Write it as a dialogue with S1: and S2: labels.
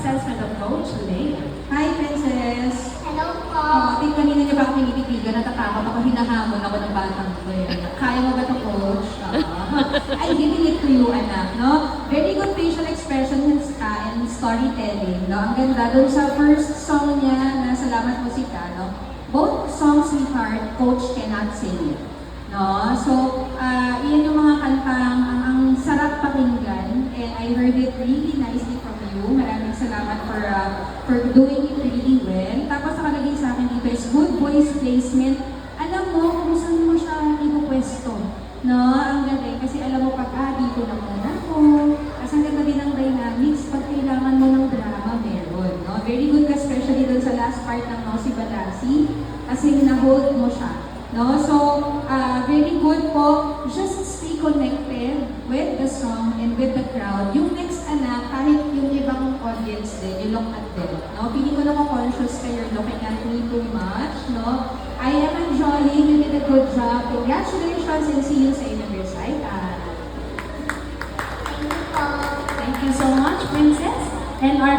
S1: Princess with a coach, Leia.
S2: Hi, Princess!
S3: Hello po.
S2: Bakit kanina niyo ba ako pinipitigan? Natatakot ako, hinahamon ako ng batang ko eh. Kaya mo ba ito, coach? I'm giving it to you, anak, no? Very good facial expressions and storytelling, no? Ang ganda dun sa first song niya na Salamat Musika, no? Both songs, sweetheart, coach cannot sing it. No? So, iyan yung mga kantang ang sarap pakinggan and I heard it really nicely from you. Maraming salamat for doing it really well. Tapos nakalagay sa akin dito is good voice placement. Alam mo kung saan mo siya ipupwesto. No? Ang galing. Kasi alam mo pag dito na muna ako. Kasi ang ganda din ng dynamics pag kailangan mo ng drama meron. No? Very good ka especially dun sa last part ng Nosy Balasi. Kasi na-hold mo siya. No? So, very good po. Just stay connected with the song and with the crowd. Yung next anak, kahit yung ibang audience din, you look at them. No? Pili ko na ko conscious kayo looking at me too much. No? I am enjoying. You did a good job. Congratulations and see you sa inyong recital.
S3: Thank you po.
S1: Thank you so much, Princess. And our